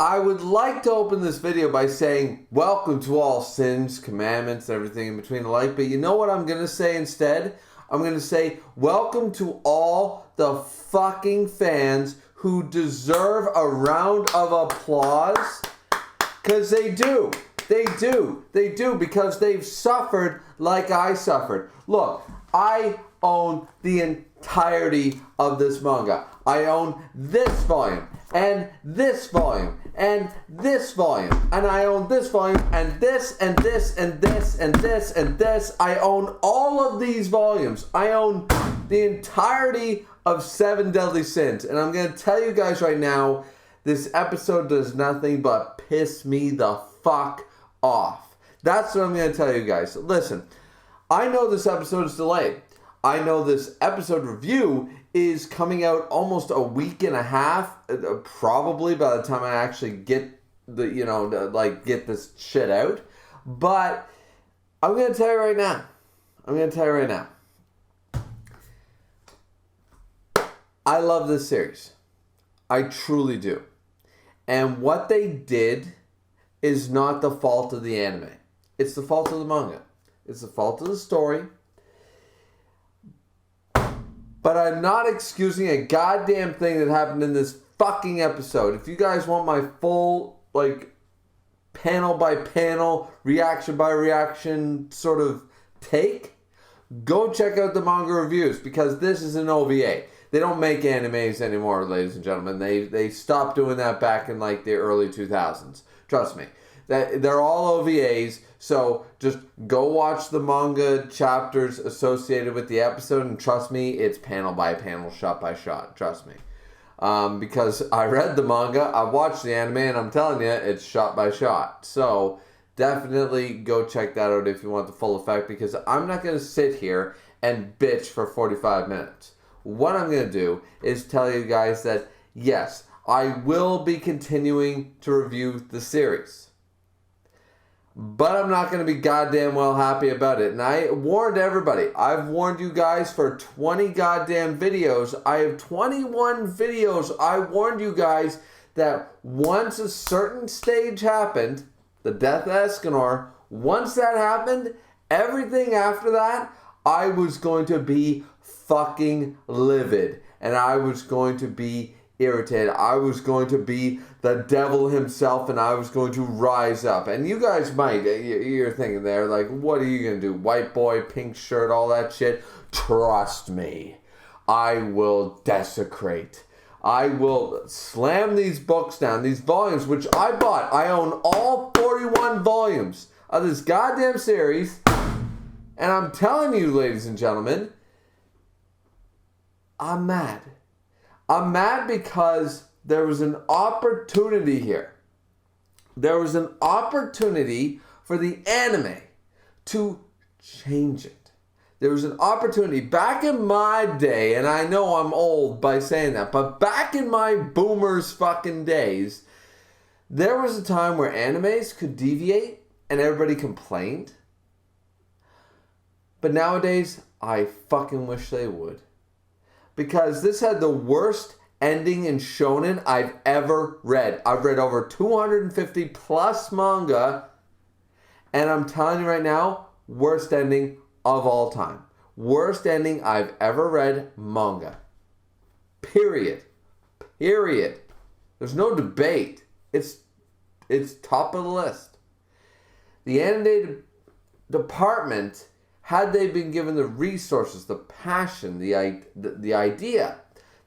I would like to open this video by saying, welcome to all sins, commandments, everything in between alike. But you know what I'm going to say instead? I'm going to say, welcome to all the fucking fans who deserve a round of applause. Because they do. They do. They do, because they've suffered like I suffered. Look, I own the entirety of this manga. I own this volume, and this volume, and this volume, and I own this volume, and this, and this, and this, and this, and this. I own all of these volumes. I own the entirety of 7 Deadly Sins. And I'm going to tell you guys right now, this episode does nothing but piss me the fuck off. That's what I'm going to tell you guys. Listen, I know this episode is delayed. I know this episode review is coming out almost a week and a half, probably by the time I actually get the, get this shit out. But I'm going to tell you right now. I love this series. I truly do. And what they did is not the fault of the anime. It's the fault of the manga. It's the fault of the story. But I'm not excusing a goddamn thing that happened in this fucking episode. If you guys want my full, panel by panel, reaction by reaction sort of take, go check out the manga reviews, because this is an OVA. They don't make animes anymore, ladies and gentlemen. They stopped doing that back in the early 2000s. Trust me. They're all OVAs, so just go watch the manga chapters associated with the episode, and trust me, it's panel by panel, shot by shot. Trust me. Because I read the manga, I watched the anime, and I'm telling you, it's shot by shot. So definitely go check that out if you want the full effect, because I'm not going to sit here and bitch for 45 minutes. What I'm going to do is tell you guys that, yes, I will be continuing to review the series. But I'm not going to be goddamn well happy about it. And I warned everybody. I've warned you guys for 20 goddamn videos. I have 21 videos. I warned you guys that once a certain stage happened, the death of Escanor, once that happened, everything after that, I was going to be fucking livid. And I was going to be irritated. I was going to be the devil himself, and I was going to rise up. And you guys might, you're thinking there, what are you going to do? White boy, pink shirt, all that shit? Trust me, I will desecrate. I will slam these books down, these volumes, which I bought. I own all 41 volumes of this goddamn series. And I'm telling you, ladies and gentlemen, I'm mad. I'm mad because there was an opportunity here. There was an opportunity for the anime to change it. There was an opportunity back in my day, and I know I'm old by saying that, but back in my boomers fucking days, there was a time where animes could deviate and everybody complained. But nowadays, I fucking wish they would. Because this had the worst ending in shonen I've ever read. I've read over 250 plus manga, and I'm telling you right now, worst ending of all time. Worst ending I've ever read manga. Period. Period. There's no debate. It's top of the list. The anime department, had they been given the resources, the passion, the idea,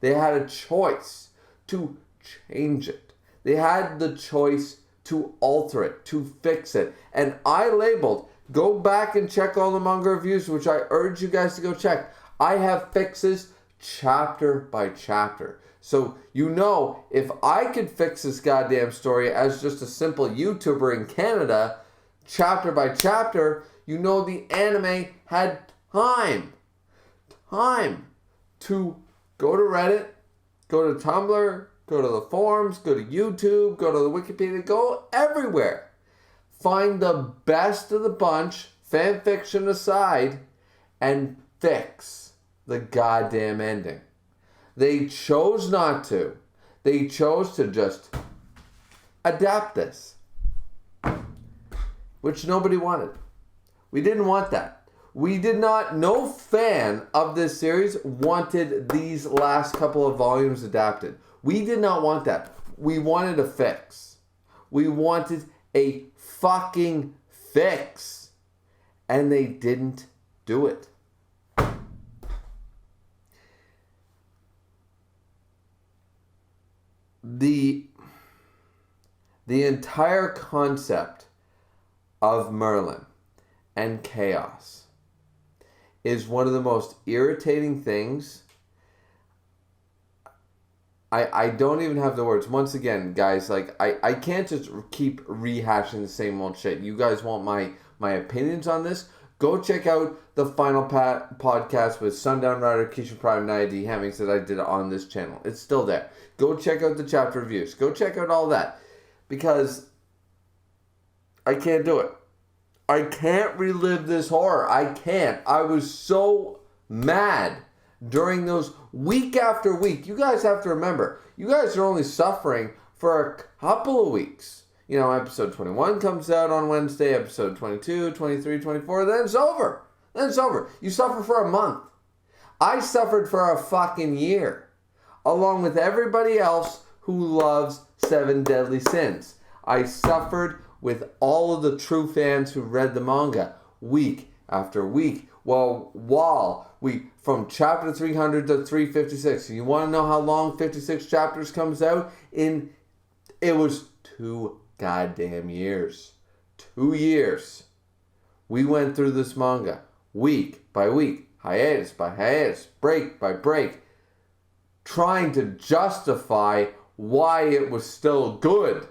they had a choice to change it. They had the choice to alter it, to fix it. And I labeled, go back and check all the manga reviews, which I urge you guys to go check. I have fixes chapter by chapter. So, if I could fix this goddamn story as just a simple YouTuber in Canada, chapter by chapter, the anime had time to go to Reddit, go to Tumblr, go to the forums, go to YouTube, go to the Wikipedia, go everywhere. Find the best of the bunch, fan fiction aside, and fix the goddamn ending. They chose not to. They chose to just adapt this. Which nobody wanted. We didn't want that. We did not, no fan of this series wanted these last couple of volumes adapted. We did not want that. We wanted a fix. We wanted a fucking fix. And they didn't do it. The entire concept of Merlin and chaos is one of the most irritating things. I don't even have the words. Once again, guys, like I can't just keep rehashing the same old shit. You guys want my opinions on this? Go check out the final podcast with Sundown Rider, Keisha Prime, and Nia D. Hemmings that I did on this channel. It's still there. Go check out the chapter reviews. Go check out all that. Because I can't do it. I can't relive this horror. I can't. I was so mad during those week after week. You guys have to remember, you guys are only suffering for a couple of weeks. You know, episode 21 comes out on Wednesday, episode 22, 23, 24, then it's over. Then it's over. You suffer for a month. I suffered for a fucking year, along with everybody else who loves Seven Deadly Sins. I suffered with all of the true fans who read the manga week after week. Well, while we, from chapter 300 to 356, you want to know how long 56 chapters comes out? It was 2 goddamn years. 2 years. We went through this manga week by week, hiatus by hiatus, break by break, trying to justify why it was still good.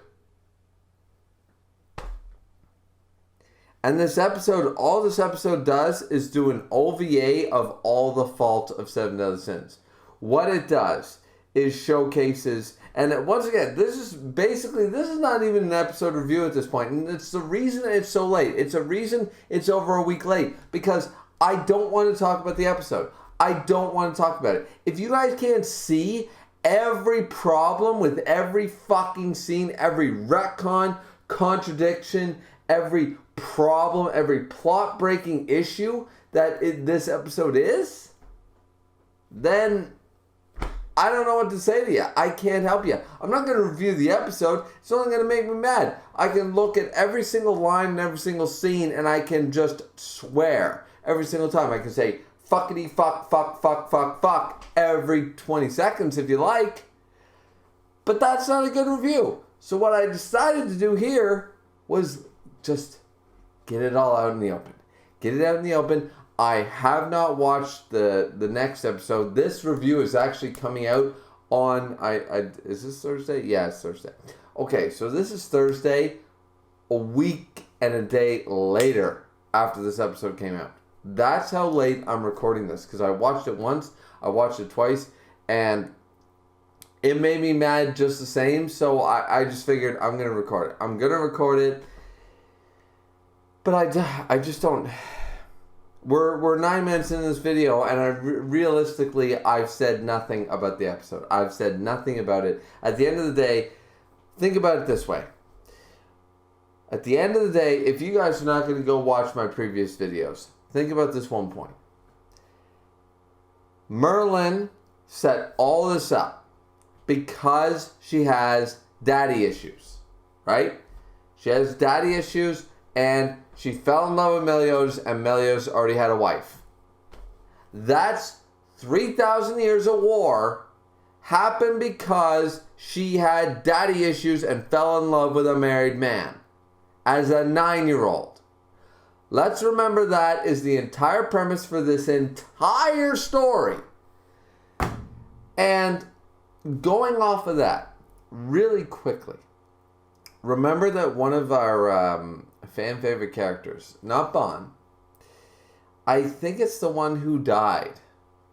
And this episode, all this episode does is do an OVA of all the faults of Seven Deadly Sins. What it does is showcases, and once again, this is not even an episode review at this point, and it's the reason it's so late. It's a reason it's over a week late, because I don't want to talk about the episode. I don't want to talk about it. If you guys can't see every problem with every fucking scene, every retcon, contradiction, every problem, every plot-breaking issue that this episode is, then I don't know what to say to you. I can't help you. I'm not going to review the episode. It's only going to make me mad. I can look at every single line and every single scene, and I can just swear every single time. I can say, fuckity fuck, fuck, fuck, fuck, fuck, every 20 seconds if you like. But that's not a good review. So what I decided to do here was just get it all out in the open. Get it out in the open. I have not watched the next episode. This review is actually coming out on... is this Thursday? Yeah, it's Thursday. Okay, so this is Thursday, a week and a day later after this episode came out. That's how late I'm recording this, because I watched it once, I watched it twice, and it made me mad just the same, so I just figured I'm going to record it. I'm going to record it, but I just don't... We're 9 minutes into this video, and realistically, I've said nothing about the episode. I've said nothing about it. At the end of the day, think about it this way. At the end of the day, if you guys are not going to go watch my previous videos, think about this one point. Merlin set all this up because she has daddy issues, right? She has daddy issues, and she fell in love with Melios, and Melios already had a wife. That's 3,000 years of war happened because she had daddy issues and fell in love with a married man as a 9-year-old. Let's remember that is the entire premise for this entire story. And going off of that, really quickly, remember that one of our fan favorite characters, not Bond, I think it's the one who died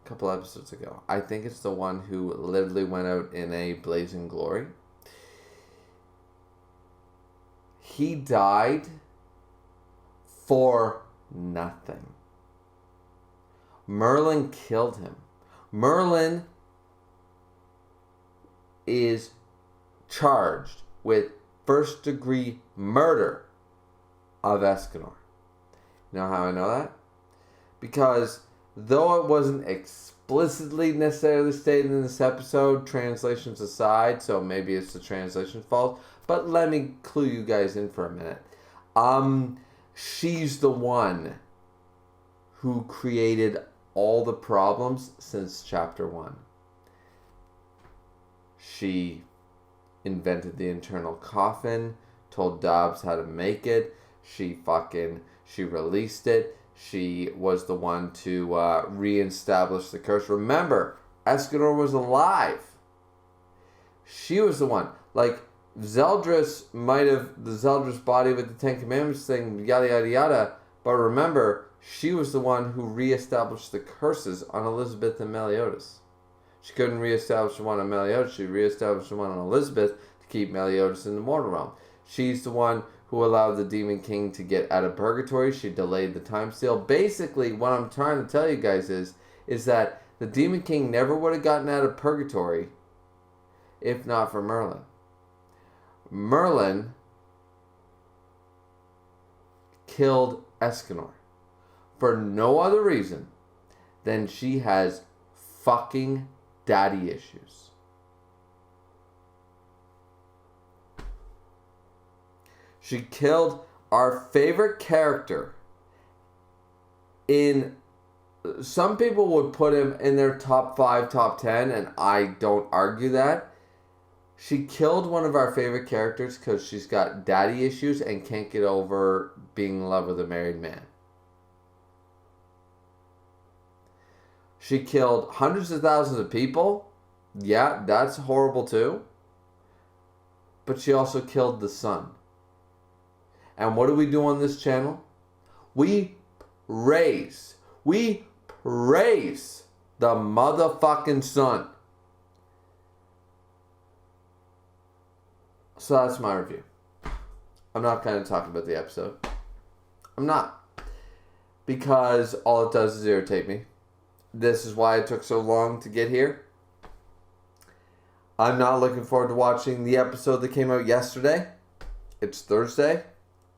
a couple episodes ago. I think it's the one who literally went out in a blazing glory. He died for nothing. Merlin killed him. Merlin is charged with first-degree murder of Escanor. You know how I know that? Because though it wasn't explicitly necessarily stated in this episode, translations aside, so maybe it's the translation's fault, but let me clue you guys in for a minute. She's the one who created all the problems since chapter 1. She invented the internal coffin, told Dobbs how to make it, she released it, she was the one to reestablish the curse. Remember, Escanor was alive. She was the one. Like, Zeldris might have, the Zeldris body with the Ten Commandments thing, yada yada yada, but remember, she was the one who reestablished the curses on Elizabeth and Meliodas. She couldn't reestablish the one on Meliodas, she reestablished the one on Elizabeth to keep Meliodas in the mortal realm. She's the one who allowed the Demon King to get out of purgatory. She delayed the time seal. Basically, what I'm trying to tell you guys is that the Demon King never would have gotten out of purgatory if not for Merlin. Merlin killed Escanor for no other reason than she has fucking daddy issues. She killed our favorite character in... Some people would put him in their top 5, top 10, and I don't argue that. She killed one of our favorite characters because she's got daddy issues and can't get over being in love with a married man. She killed hundreds of thousands of people. Yeah, that's horrible too. But she also killed the sun. And what do we do on this channel? We praise the motherfucking sun. So that's my review. I'm not going to talk about the episode. I'm not. Because all it does is irritate me. This is why it took so long to get here. I'm not looking forward to watching the episode that came out yesterday. It's Thursday.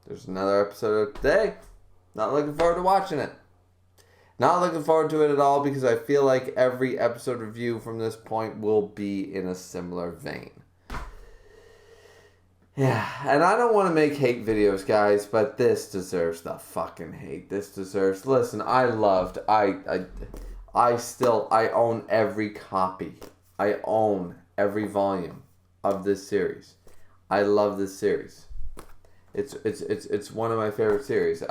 There's another episode today. Not looking forward to watching it. Not looking forward to it at all because I feel like every episode review from this point will be in a similar vein. Yeah, and I don't want to make hate videos, guys, but this deserves the fucking hate. This deserves... Listen, I own every copy. I own every volume of this series. I love this series. It's one of my favorite series.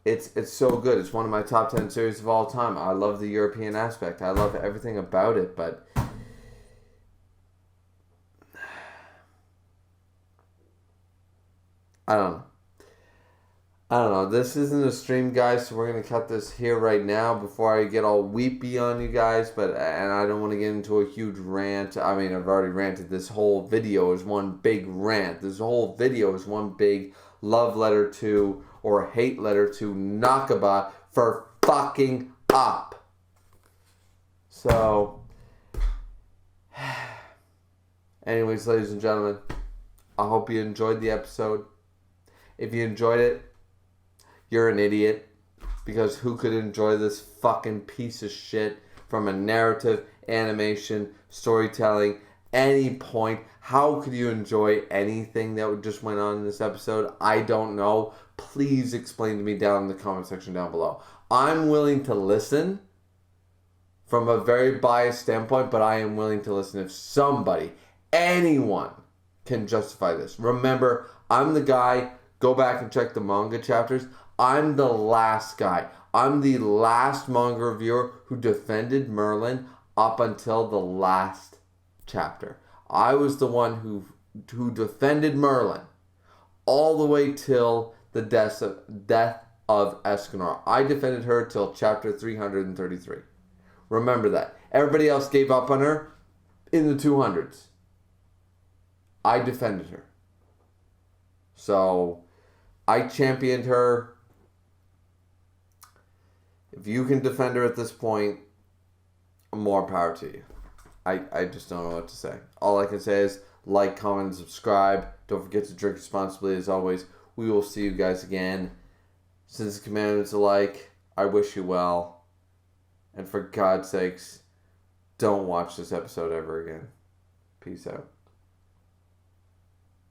It's so good. It's one of my top 10 series of all time. I love the European aspect. I love everything about it, but I don't know. This isn't a stream, guys, so we're going to cut this here right now before I get all weepy on you guys, and I don't want to get into a huge rant. I mean, I've already ranted. This whole video is one big rant. This whole video is one big love letter to, or hate letter to, Nakaba for fucking up. So, anyways, ladies and gentlemen, I hope you enjoyed the episode. If you enjoyed it, you're an idiot, because who could enjoy this fucking piece of shit from a narrative, animation, storytelling, any point? How could you enjoy anything that just went on in this episode? I don't know. Please explain to me down in the comment section down below. I'm willing to listen from a very biased standpoint, but I am willing to listen if somebody, anyone, can justify this. Remember, I'm the guy. Go back and check the manga chapters. I'm the last guy. I'm the last manga reviewer who defended Merlin up until the last chapter. I was the one who defended Merlin all the way till the death of Escanor. I defended her till chapter 333. Remember that. Everybody else gave up on her in the 200s. I defended her. So I championed her. If you can defend her at this point, more power to you. I just don't know what to say. All I can say is like, comment, and subscribe. Don't forget to drink responsibly as always. We will see you guys again. Since the commandments alike, I wish you well. And for God's sakes, don't watch this episode ever again. Peace out.